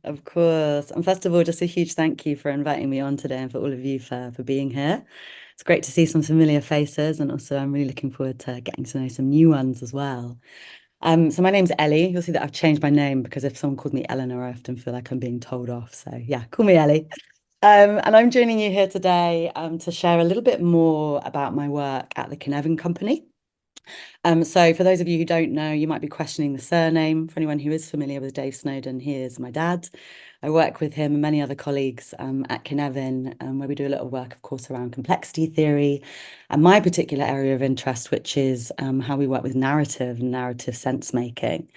Of course. And first of all, just a huge thank you for inviting me on today and for all of you for being here. It's great to see some familiar faces, and also I'm really looking forward to getting to know some new ones as well. So my name's Ellie. You'll see that I've changed my name because if someone called me Eleanor, I often feel like I'm being told off. So yeah, call me Ellie. And I'm joining you here today to share a little bit more about my work at the Kinevin Company. So for those of you who don't know, you might be questioning the surname. For anyone who is familiar with Dave Snowden, he is my dad. I work with him and many other colleagues at Kinevin, where we do a lot of work, of course, around complexity theory and my particular area of interest, which is how we work with narrative and narrative sense making.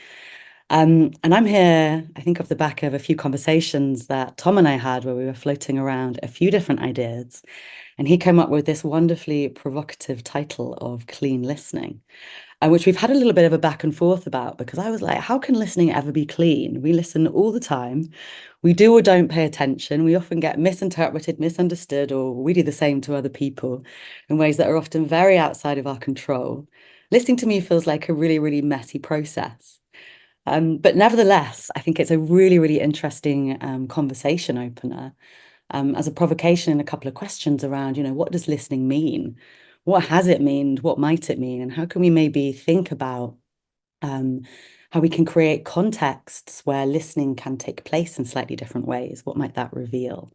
And I'm here, I think, off the back of a few conversations that Tom and I had where we were floating around a few different ideas. And he came up with this wonderfully provocative title of clean listening, which we've had a little bit of a back and forth about because I was like, how can listening ever be clean? We listen all the time. We do or don't pay attention. We often get misinterpreted, misunderstood, or we do the same to other people in ways that are often very outside of our control. Listening to me feels like a really, really messy process. But nevertheless, I think it's a really, really interesting conversation opener as a provocation and a couple of questions around, what does listening mean? What has it mean? What might it mean? And how can we maybe think about um, how we can create contexts where listening can take place in slightly different ways? What might that reveal?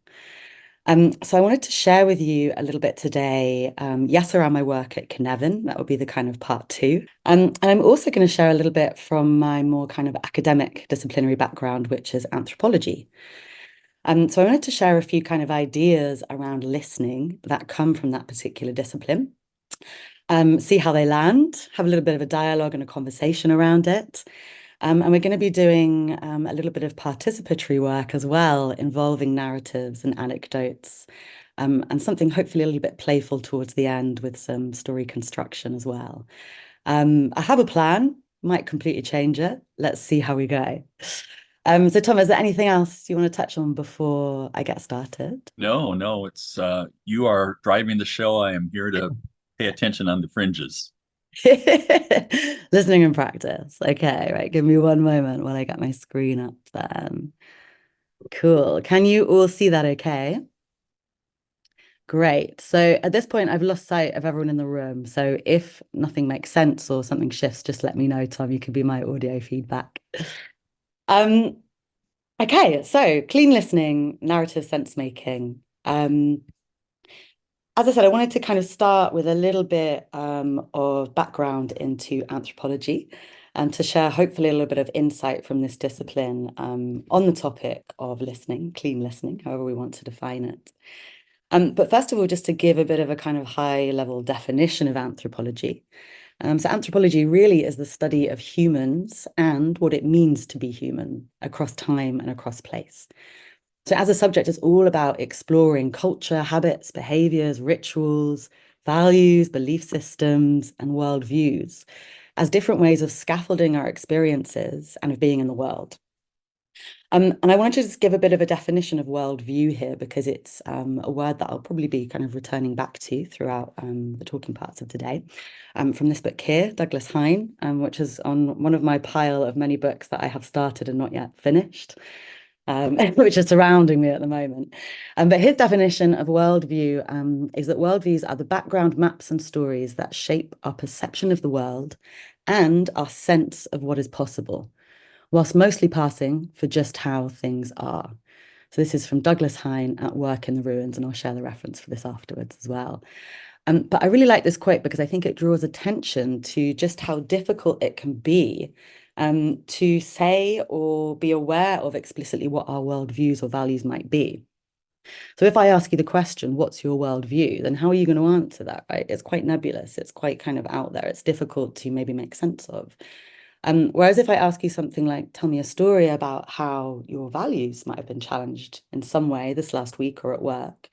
So I wanted to share with you a little bit today, yes, around my work at Kinevin. That would be the kind of part two. And I'm also going to share a little bit from my more kind of academic disciplinary background, which is anthropology. So I wanted to share a few kind of ideas around listening that come from that particular discipline, see how they land, have a little bit of a dialogue and a conversation around it. And we're going to be doing a little bit of participatory work as well, involving narratives and anecdotes, and something hopefully a little bit playful towards the end with some story construction as well. I have a plan, might completely change it. Let's see how we go. So Tom, is there anything else you want to touch on before I get started? No, no, it's you are driving the show. I am here to pay attention on the fringes. Listening and practice. Okay, right. Give me one moment while I get my screen up then. Cool. Can you all see that okay? Great. So at this point, I've lost sight of everyone in the room. So if nothing makes sense or something shifts, just let me know, Tom. You could be my audio feedback. Um, okay, so clean listening, narrative sense making. As I said, I wanted to kind of start with a little bit of background into anthropology and to share hopefully a little bit of insight from this discipline on the topic of listening, clean listening, however we want to define it. But first of all, just to give a bit of a kind of high level definition of anthropology. So anthropology really is the study of humans and what it means to be human across time and across place. So as a subject, it's all about exploring culture, habits, behaviors, rituals, values, belief systems, and worldviews as different ways of scaffolding our experiences and of being in the world. And I wanted to just give a bit of a definition of worldview here because it's a word that I'll probably be kind of returning back to throughout the talking parts of today. From this book here, Douglas Hine, which is on one of my pile of many books that I have started and not yet finished. Which are surrounding me at the moment. But his definition of worldview is that worldviews are the background maps and stories that shape our perception of the world and our sense of what is possible, whilst mostly passing for just how things are. So this is from Douglas Hine at Work in the Ruins, and I'll share the reference for this afterwards as well. But I really like this quote because I think it draws attention to just how difficult it can be to say or be aware of explicitly what our worldviews or values might be. So if I ask you the question, what's your worldview, then how are you going to answer that, right? It's quite nebulous. It's quite kind of out there. It's difficult to maybe make sense of. Whereas if I ask you something like, tell me a story about how your values might have been challenged in some way this last week or at work,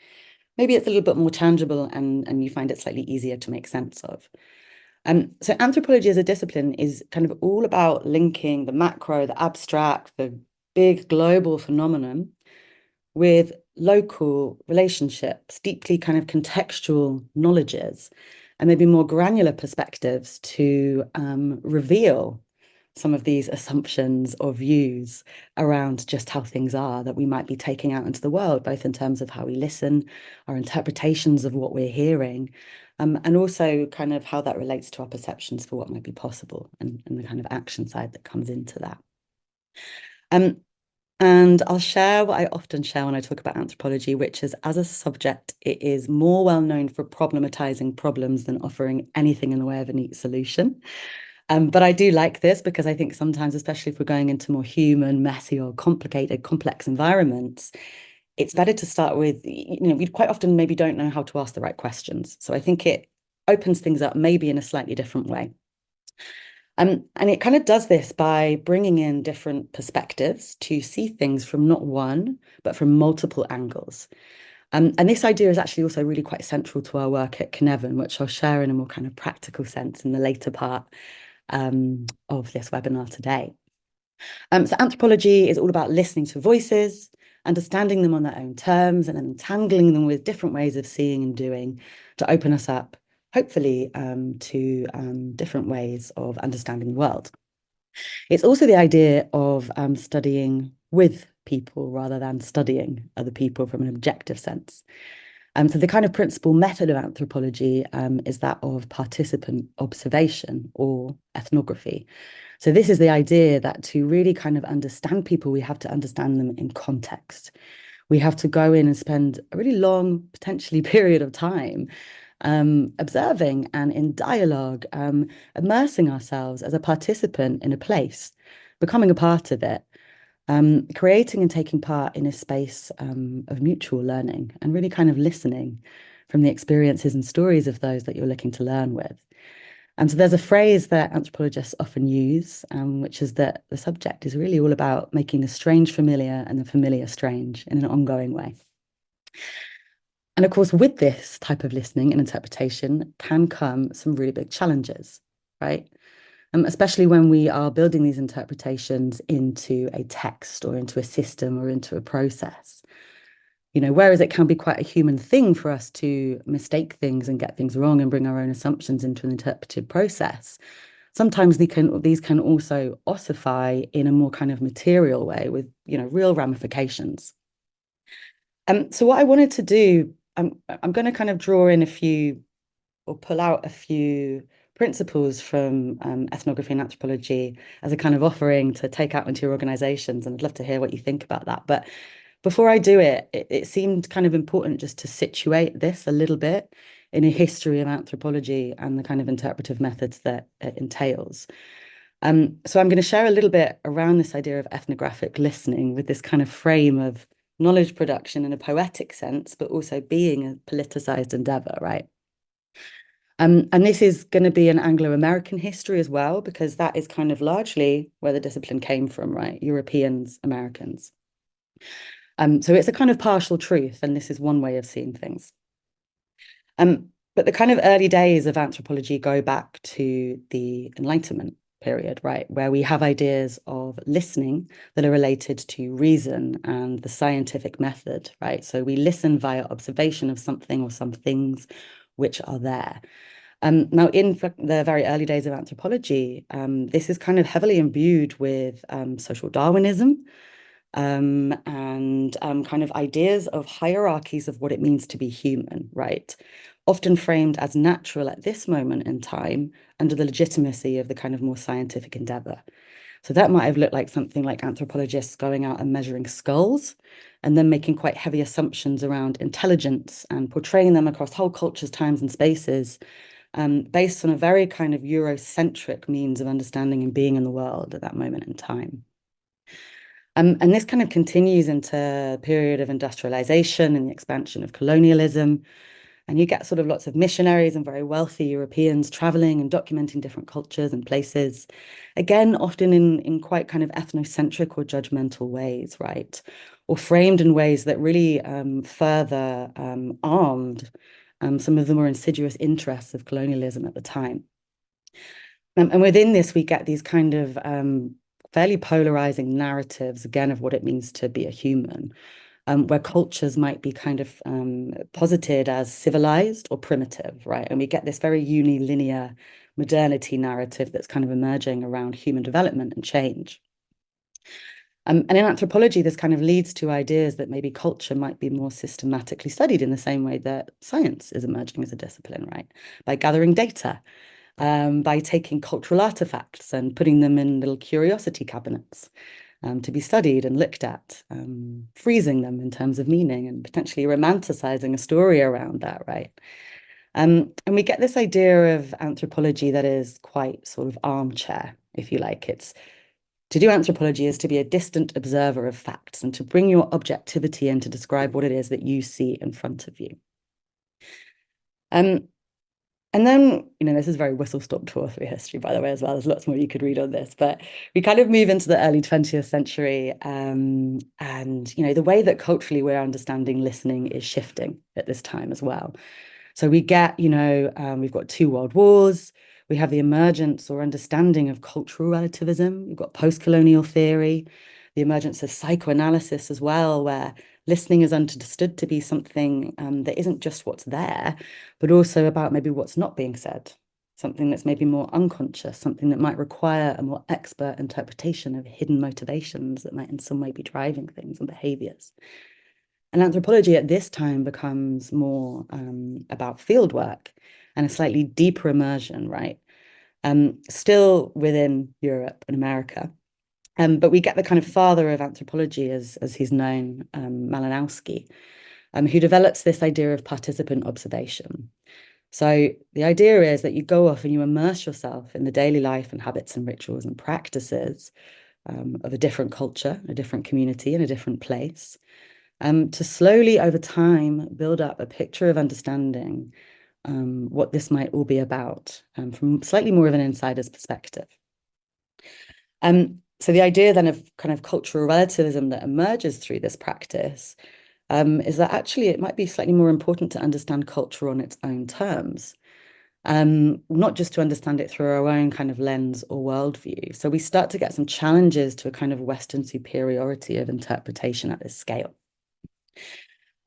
maybe it's a little bit more tangible and you find it slightly easier to make sense of. So anthropology as a discipline is kind of all about linking the macro, the abstract, the big global phenomenon with local relationships, deeply kind of contextual knowledges, and maybe more granular perspectives to reveal some of these assumptions or views around just how things are that we might be taking out into the world, both in terms of how we listen, our interpretations of what we're hearing, and also kind of how that relates to our perceptions for what might be possible and the kind of action side that comes into that. Um, and I'll share what I often share when I talk about anthropology, which is as a subject, it is more well known for problematizing problems than offering anything in the way of a neat solution. But I do like this because I think sometimes, especially if we're going into more human, messy, or complicated, complex environments, it's better to start with, we quite often maybe don't know how to ask the right questions. So I think it opens things up maybe in a slightly different way. And it kind of does this by bringing in different perspectives to see things from not one, but from multiple angles. And this idea is actually also really quite central to our work at Cynefin, which I'll share in a more kind of practical sense in the later part of this webinar today. So anthropology is all about listening to voices, understanding them on their own terms, and then entangling them with different ways of seeing and doing to open us up, hopefully, to different ways of understanding the world. It's also the idea of studying with people rather than studying other people from an objective sense. So the kind of principal method of anthropology is that of participant observation or ethnography. So this is the idea that to really kind of understand people, we have to understand them in context. We have to go in and spend a really long, potentially period of time observing and in dialogue, immersing ourselves as a participant in a place, becoming a part of it, creating and taking part in a space of mutual learning and really kind of listening from the experiences and stories of those that you're looking to learn with. And so there's a phrase that anthropologists often use, which is that the subject is really all about making the strange familiar and the familiar strange in an ongoing way. And of course, with this type of listening and interpretation can come some really big challenges, right? Especially when we are building these interpretations into a text or into a system or into a process. Whereas it can be quite a human thing for us to mistake things and get things wrong and bring our own assumptions into an interpretive process, sometimes these can also ossify in a more kind of material way with, real ramifications. So what I wanted to do, I'm going to kind of draw in a few or pull out a few principles from ethnography and anthropology as a kind of offering to take out into your organizations. And I'd love to hear what you think about that. But before I do it seemed kind of important just to situate this a little bit in a history of anthropology and the kind of interpretive methods that it entails. So I'm going to share a little bit around this idea of ethnographic listening with this kind of frame of knowledge production in a poetic sense, but also being a politicized endeavor, right? And this is going to be an Anglo-American history as well, because that is kind of largely where the discipline came from, right? Europeans, Americans. So it's a kind of partial truth, and this is one way of seeing things. But the kind of early days of anthropology go back to the Enlightenment period, right? Where we have ideas of listening that are related to reason and the scientific method, right? So we listen via observation of something or some things which are there. Now, in the very early days of anthropology, this is kind of heavily imbued with social Darwinism, and kind of ideas of hierarchies of what it means to be human, right? Often framed as natural at this moment in time under the legitimacy of the kind of more scientific endeavor. So that might have looked like something like anthropologists going out and measuring skulls and then making quite heavy assumptions around intelligence and portraying them across whole cultures, times, and spaces, based on a very kind of Eurocentric means of understanding and being in the world at that moment in time. And this kind of continues into a period of industrialization and the expansion of colonialism. And you get sort of lots of missionaries and very wealthy Europeans traveling and documenting different cultures and places. Again, often in quite kind of ethnocentric or judgmental ways, right? Or framed in ways that really further armed some of the more insidious interests of colonialism at the time. And within this, we get these kind of fairly polarizing narratives, again, of what it means to be a human, where cultures might be kind of posited as civilized or primitive, right? And we get this very unilinear modernity narrative that's kind of emerging around human development and change. And in anthropology, this kind of leads to ideas that maybe culture might be more systematically studied in the same way that science is emerging as a discipline, right? By gathering data, by taking cultural artifacts and putting them in little curiosity cabinets to be studied and looked at, freezing them in terms of meaning and potentially romanticizing a story around that, right? And we get this idea of anthropology that is quite sort of armchair, if you like. It's to do anthropology is to be a distant observer of facts and to bring your objectivity in to describe what it is that you see in front of you. Um, and then, this is very whistle-stop tour through history, by the way, as well. There's lots more you could read on this, but we kind of move into the early 20th century. And, the way that culturally we're understanding listening is shifting at this time as well. So we get, we've got two world wars. We have the emergence or understanding of cultural relativism. We've got post-colonial theory, the emergence of psychoanalysis as well, where listening is understood to be something that isn't just what's there, but also about maybe what's not being said, something that's maybe more unconscious, something that might require a more expert interpretation of hidden motivations that might in some way be driving things and behaviors. And anthropology at this time becomes more about field work and a slightly deeper immersion, right? Still within Europe and America. But we get the kind of father of anthropology, as he's known, Malinowski, who develops this idea of participant observation. So the idea is that you go off and you immerse yourself in the daily life and habits and rituals and practices of a different culture, a different community, in a different place, to slowly over time build up a picture of understanding what this might all be about from slightly more of an insider's perspective. So the idea then of kind of cultural relativism that emerges through this practice is that actually it might be slightly more important to understand culture on its own terms, not just to understand it through our own kind of lens or worldview. So we start to get some challenges to a kind of Western superiority of interpretation at this scale.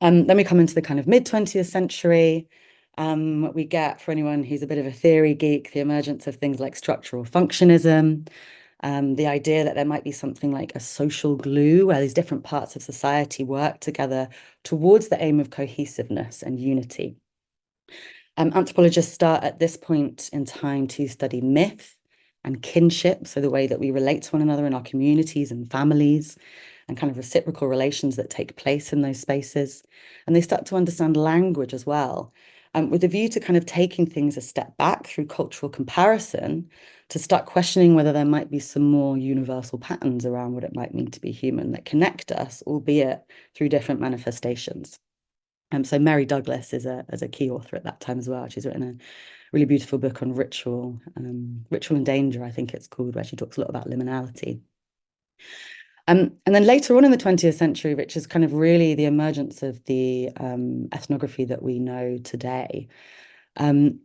Then we come into the kind of mid-20th century. We get, for anyone who's a bit of a theory geek, the emergence of things like structural functionism, the idea that there might be something like a social glue where these different parts of society work together towards the aim of cohesiveness and unity. Anthropologists start at this point in time to study myth and kinship, so the way that we relate to one another in our communities and families, and kind of reciprocal relations that take place in those spaces. And they start to understand language as well, with a view to kind of taking things a step back through cultural comparison to start questioning whether there might be some more universal patterns around what it might mean to be human that connect us, albeit through different manifestations. So Mary Douglas is a key author at that time as well. She's written a really beautiful book on ritual, Ritual and Danger, I think it's called, where she talks a lot about liminality. And then later on in the 20th century, which is kind of really the emergence of the ethnography that we know today,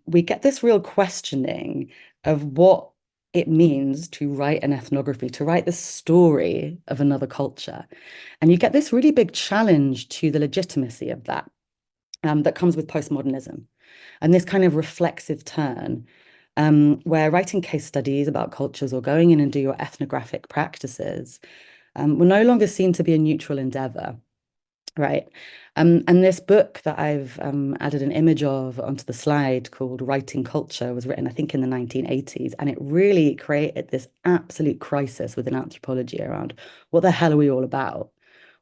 we get this real questioning of what it means to write an ethnography, to write the story of another culture. And you get this really big challenge to the legitimacy of that, that comes with postmodernism and this kind of reflexive turn, where writing case studies about cultures or going in and do your ethnographic practices were no longer seen to be a neutral endeavor, right? And this book that I've added an image of onto the slide called Writing Culture was written, I think, in the 1980s. And it really created this absolute crisis within anthropology around what the hell are we all about?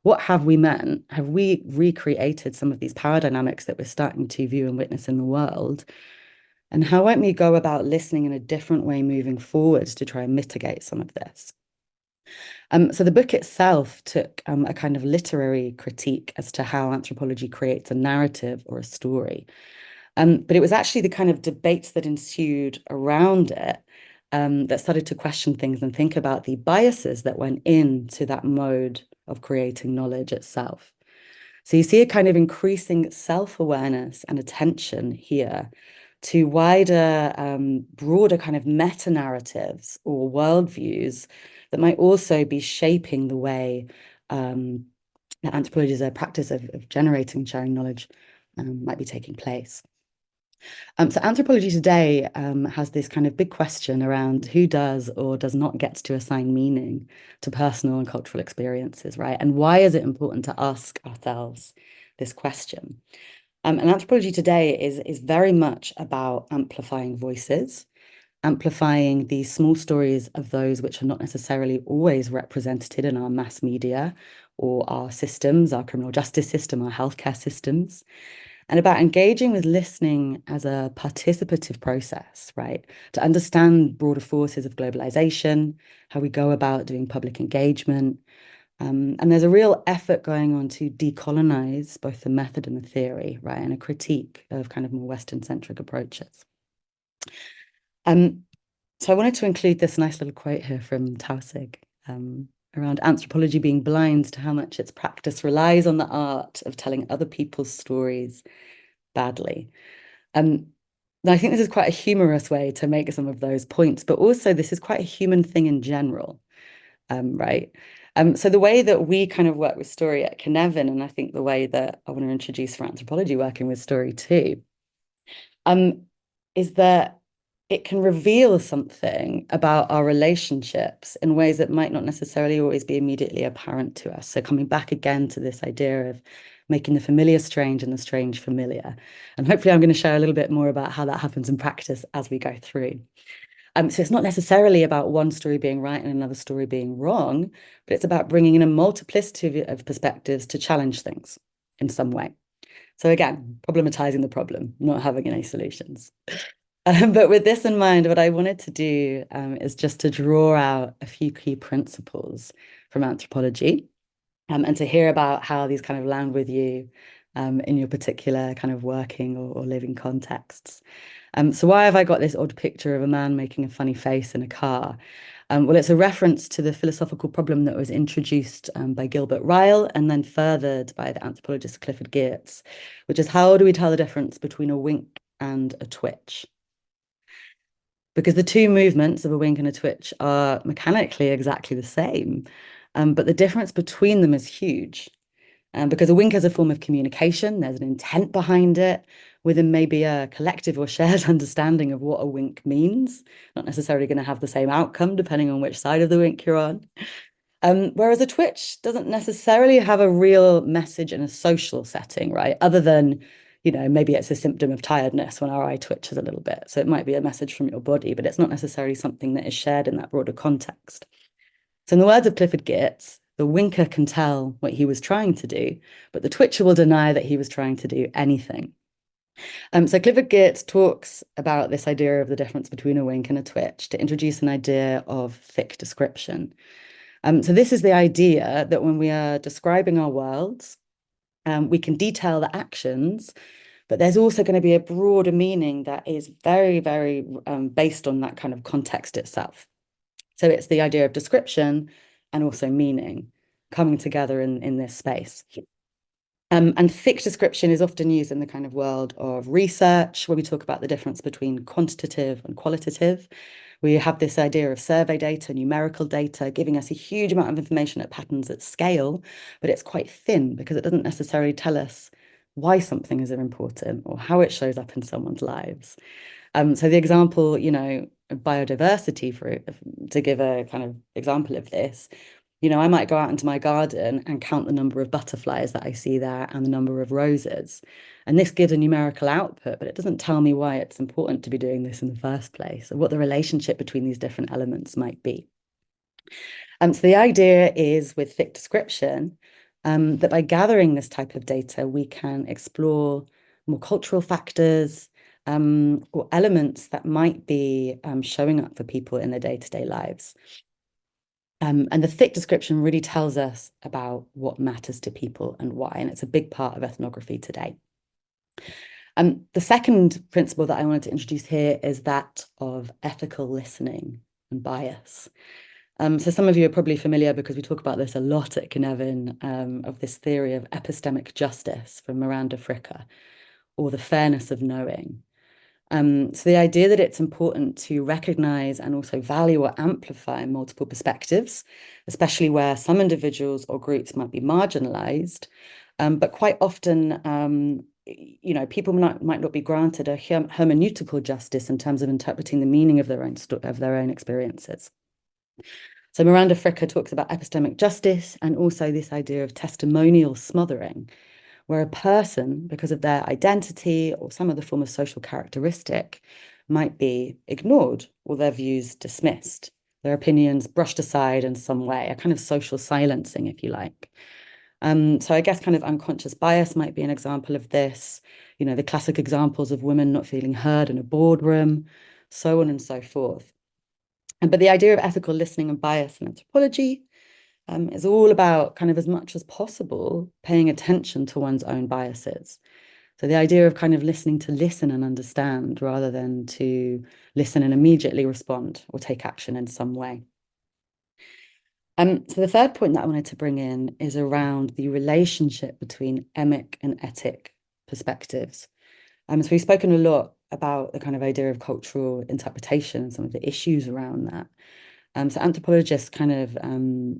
What have we meant? Have we recreated some of these power dynamics that we're starting to view and witness in the world? And how might we go about listening in a different way moving forwards to try and mitigate some of this? So the book itself took a kind of literary critique as to how anthropology creates a narrative or a story. But it was actually the kind of debates that ensued around it that started to question things and think about the biases that went into that mode of creating knowledge itself. So you see a kind of increasing self-awareness and attention here to wider, broader kind of meta-narratives or worldviews that might also be shaping the way that anthropology as a practice of generating and sharing knowledge might be taking place. So Anthropology Today has this kind of big question around who does or does not get to assign meaning to personal and cultural experiences, right? And why is it important to ask ourselves this question? And Anthropology Today is very much about amplifying voices, amplifying these small stories of those which are not necessarily always represented in our mass media or our systems, our criminal justice system, our healthcare systems, and about engaging with listening as a participative process, right? To understand broader forces of globalization, how we go about doing public engagement. And there's a real effort going on to decolonize both the method and the theory, right? And a critique of kind of more Western-centric approaches. Um, so I wanted to include this nice little quote here from Tausig around anthropology being blind to how much its practice relies on the art of telling other people's stories badly. Um, and I think this is quite a humorous way to make some of those points, but also this is quite a human thing in general, right? So the way that we kind of work with story at Cynefin, and I think the way that I want to introduce for anthropology working with story too, um, is that it can reveal something about our relationships in ways that might not necessarily always be immediately apparent to us. So coming back again to this idea of making the familiar strange and the strange familiar. And hopefully I'm going to share a little bit more about how that happens in practice as we go through. So it's not necessarily about one story being right and another story being wrong, but it's about bringing in a multiplicity of perspectives to challenge things in some way. So again, problematizing the problem, not having any solutions. But with this in mind, what I wanted to do is just to draw out a few key principles from anthropology and to hear about how these kind of land with you in your particular kind of working or living contexts. So why have I got this odd picture of a man making a funny face in a car? Well, it's a reference to the philosophical problem that was introduced by Gilbert Ryle and then furthered by the anthropologist Clifford Geertz, which is how do we tell the difference between a wink and a twitch? Because the two movements of a wink and a twitch are mechanically exactly the same, but the difference between them is huge. Because a wink is a form of communication, there's an intent behind it, within maybe a collective or shared understanding of what a wink means, not necessarily going to have the same outcome depending on which side of the wink you're on. Whereas a twitch doesn't necessarily have a real message in a social setting, right? Other than, maybe it's a symptom of tiredness when our eye twitches a little bit. So it might be a message from your body, but it's not necessarily something that is shared in that broader context. So in the words of Clifford Geertz, the winker can tell what he was trying to do, but the twitcher will deny that he was trying to do anything. So Clifford Geertz talks about this idea of the difference between a wink and a twitch to introduce an idea of thick description. So this is the idea that when we are describing our worlds, we can detail the actions, but there's also going to be a broader meaning that is very, very based on that kind of context itself. So it's the idea of description and also meaning coming together in this space. And thick description is often used in the kind of world of research, where we talk about the difference between quantitative and qualitative. We have this idea of survey data, numerical data, giving us a huge amount of information at patterns at scale, but it's quite thin because it doesn't necessarily tell us why something is important or how it shows up in someone's lives. So the example, biodiversity to give a kind of example of this, I might go out into my garden and count the number of butterflies that I see there and the number of roses. And this gives a numerical output, but it doesn't tell me why it's important to be doing this in the first place or what the relationship between these different elements might be. So the idea is with thick description, that by gathering this type of data, we can explore more cultural factors or elements that might be showing up for people in their day-to-day lives. And the thick description really tells us about what matters to people and why, and it's a big part of ethnography today. The second principle that I wanted to introduce here is that of ethical listening and bias. So some of you are probably familiar because we talk about this a lot at Cynefin, of this theory of epistemic justice from Miranda Fricker, or the fairness of knowing. So the idea that it's important to recognize and also value or amplify multiple perspectives, especially where some individuals or groups might be marginalized, but quite often people might not be granted a hermeneutical justice in terms of interpreting the meaning of their own experiences. So Miranda Fricker talks about epistemic justice and also this idea of testimonial smothering, where a person, because of their identity or some other form of social characteristic, might be ignored or their views dismissed, their opinions brushed aside in some way, a kind of social silencing, if you like. So I guess kind of unconscious bias might be an example of this, the classic examples of women not feeling heard in a boardroom, so on and so forth. But the idea of ethical listening and bias in anthropology is all about kind of as much as possible paying attention to one's own biases. So the idea of kind of listening to listen and understand rather than to listen and immediately respond or take action in some way. So the third point that I wanted to bring in is around the relationship between emic and etic perspectives. So we've spoken a lot about the kind of idea of cultural interpretation and some of the issues around that. So anthropologists kind of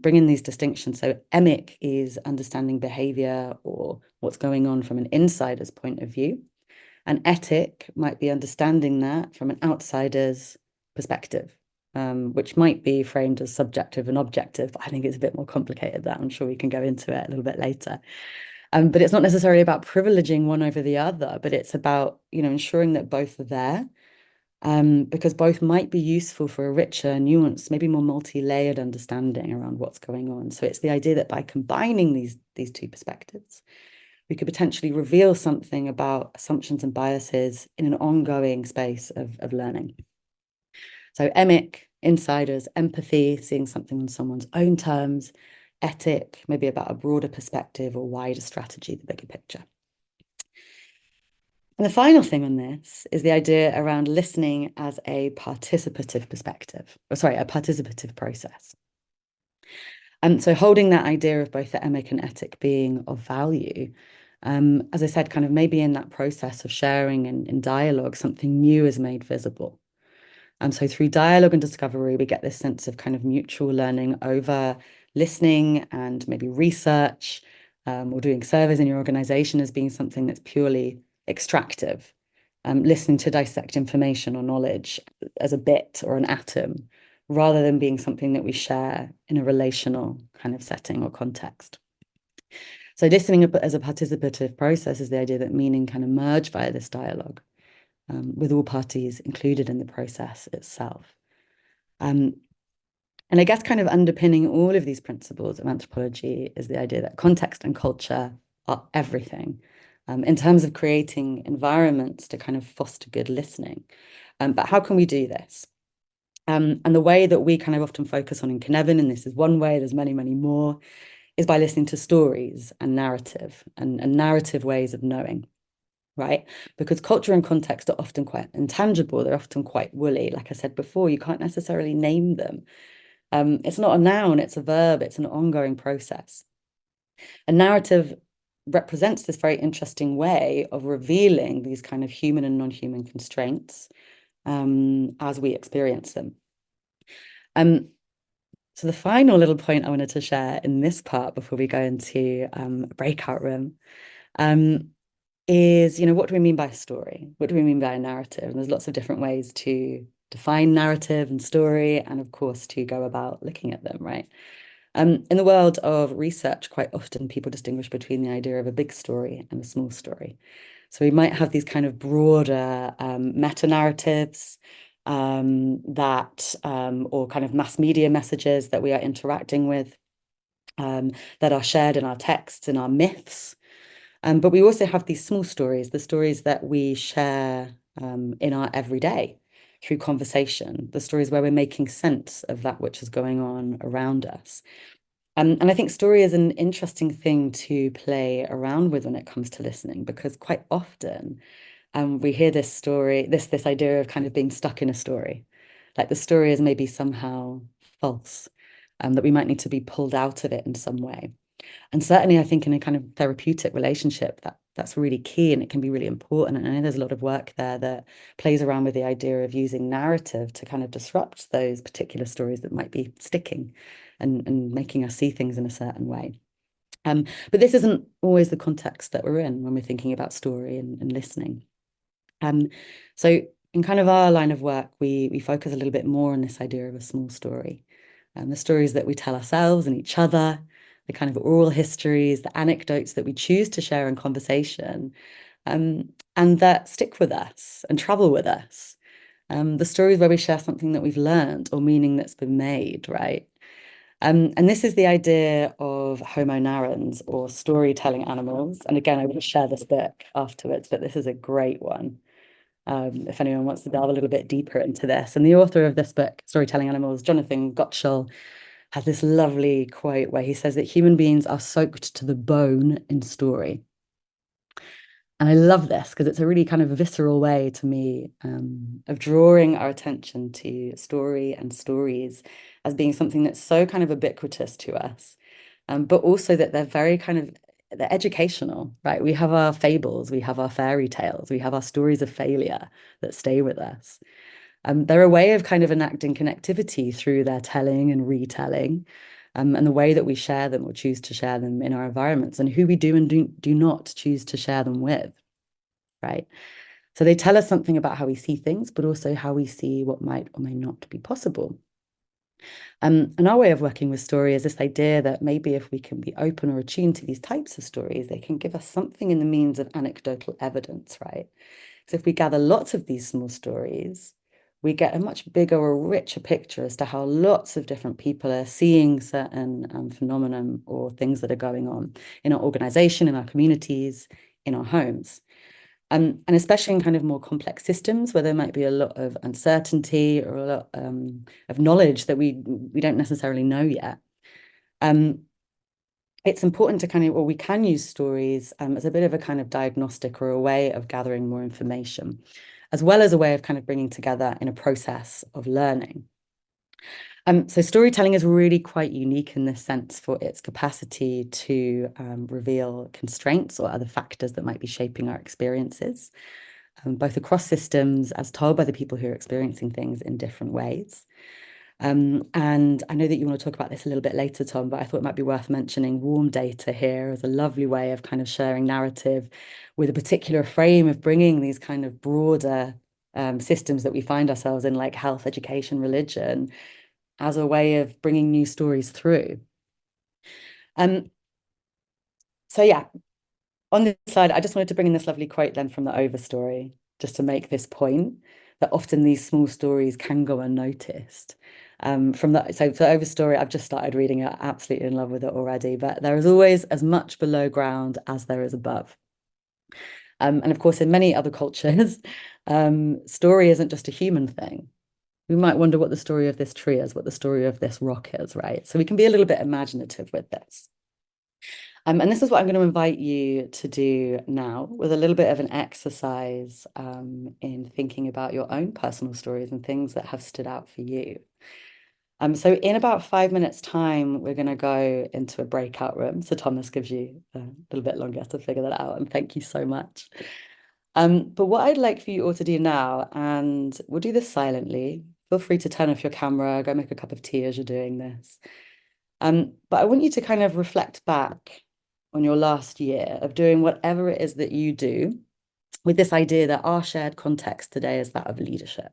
bring in these distinctions. So emic is understanding behavior or what's going on from an insider's point of view. And etic might be understanding that from an outsider's perspective, which might be framed as subjective and objective. But I think it's a bit more complicated that I'm sure we can go into it a little bit later. But it's not necessarily about privileging one over the other, but it's about, ensuring that both are there, because both might be useful for a richer, nuanced, maybe more multi-layered understanding around what's going on. So it's the idea that by combining these two perspectives, we could potentially reveal something about assumptions and biases in an ongoing space of learning. So emic, insiders, empathy, seeing something on someone's own terms, etic, maybe about a broader perspective or wider strategy, the bigger picture. And the final thing on this is the idea around listening as a participative perspective, or sorry, a participative process. And so holding that idea of both the emic and etic being of value, as I said, kind of maybe in that process of sharing and in dialogue, something new is made visible. And so through dialogue and discovery, we get this sense of kind of mutual learning over listening and maybe research, or doing surveys in your organization as being something that's purely extractive, listening to dissect information or knowledge as a bit or an atom, rather than being something that we share in a relational kind of setting or context. So listening as a participative process is the idea that meaning can emerge via this dialogue, with all parties included in the process itself. And I guess kind of underpinning all of these principles of anthropology is the idea that context and culture are everything, in terms of creating environments to kind of foster good listening. But how can we do this? And the way that we kind of often focus on in Cynefin, and this is one way, there's many, many more, is by listening to stories and narrative and narrative ways of knowing, right? Because culture and context are often quite intangible. They're often quite woolly. Like I said before, you can't necessarily name them. It's not a noun, it's a verb, it's an ongoing process. A narrative represents this very interesting way of revealing these kind of human and non-human constraints, as we experience them. So the final little point I wanted to share in this part before we go into a breakout room, is, what do we mean by a story? What do we mean by a narrative? And there's lots of different ways to define narrative and story, and of course, to go about looking at them, right? In the world of research, quite often people distinguish between the idea of a big story and a small story. So we might have these kind of broader meta-narratives or kind of mass media messages that we are interacting with, that are shared in our texts, in our myths. But we also have these small stories, the stories that we share in our everyday through conversation, the stories where we're making sense of that which is going on around us. And I think story is an interesting thing to play around with when it comes to listening, because quite often we hear this story, this idea of kind of being stuck in a story, like the story is maybe somehow false, that we might need to be pulled out of it in some way. And certainly, I think in a kind of therapeutic relationship, that's really key and it can be really important. And I know there's a lot of work there that plays around with the idea of using narrative to kind of disrupt those particular stories that might be sticking and making us see things in a certain way. But this isn't always the context that we're in when we're thinking about story and listening. Um, so in kind of our line of work, we focus a little bit more on this idea of a small story, and the stories that we tell ourselves and each other, the kind of oral histories, the anecdotes that we choose to share in conversation, and that stick with us and travel with us. The stories where we share something that we've learned or meaning that's been made, right? And this is the idea of Homo narrans or storytelling animals. And again, I will share this book afterwards, but this is a great one. If anyone wants to delve a little bit deeper into this. And the author of this book, Storytelling Animals, Jonathan Gottschall, has this lovely quote where he says that human beings are soaked to the bone in story. And I love this because it's a really kind of visceral way to me of drawing our attention to story and stories as being something that's so kind of ubiquitous to us, but also that they're very kind of they're educational, right? We have our fables, we have our fairy tales, we have our stories of failure that stay with us. They're a way of kind of enacting connectivity through their telling and retelling, and the way that we share them or choose to share them in our environments, and who we do and do not choose to share them with, right? So they tell us something about how we see things, but also how we see what might or may not be possible. And our way of working with story is this idea that maybe if we can be open or attuned to these types of stories, they can give us something in the means of anecdotal evidence, right? So if we gather lots of these small stories, we get a much bigger or richer picture as to how lots of different people are seeing certain phenomenon or things that are going on in our organization, in our communities, in our homes. And especially in kind of more complex systems where there might be a lot of uncertainty or a lot of knowledge that we don't necessarily know yet. Um, it's important to kind of, or we can use stories as a bit of a kind of diagnostic or a way of gathering more information, as well as a way of kind of bringing together in a process of learning. So storytelling is really quite unique in this sense for its capacity to reveal constraints or other factors that might be shaping our experiences, both across systems as told by the people who are experiencing things in different ways. And I know that you want to talk about this a little bit later, Tom, but I thought it might be worth mentioning warm data here as a lovely way of kind of sharing narrative with a particular frame of bringing these kind of broader systems that we find ourselves in, like health, education, religion, as a way of bringing new stories through. Um, so yeah, on this slide, I just wanted to bring in this lovely quote then from the Over story, just to make this point that often these small stories can go unnoticed. So for Over story, I've just started reading it, absolutely in love with it already. But there is always as much below ground as there is above. And of course, in many other cultures, story isn't just a human thing. We might wonder what the story of this tree is, what the story of this rock is, right? So we can be a little bit imaginative with this. And this is what I'm going to invite you to do now with a little bit of an exercise in thinking about your own personal stories and things that have stood out for you. So in about 5 minutes' time, we're going to go into a breakout room. So Thomas gives you a little bit longer to figure that out. And thank you so much. But what I'd like for you all to do now, and we'll do this silently. Feel free to turn off your camera, go make a cup of tea as you're doing this. But I want you to kind of reflect back on your last year of doing whatever it is that you do with this idea that our shared context today is that of leadership,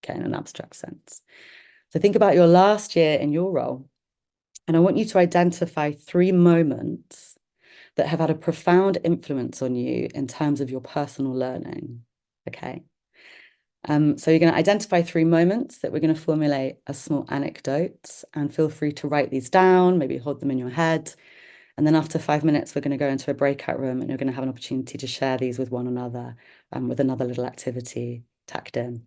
okay, in an abstract sense. So think about your last year in your role, and I want you to identify 3 moments that have had a profound influence on you in terms of your personal learning, okay? So you're going to identify 3 moments that we're going to formulate as small anecdotes, and feel free to write these down, maybe hold them in your head. And then after 5 minutes, we're going to go into a breakout room and you're going to have an opportunity to share these with one another with another little activity tacked in.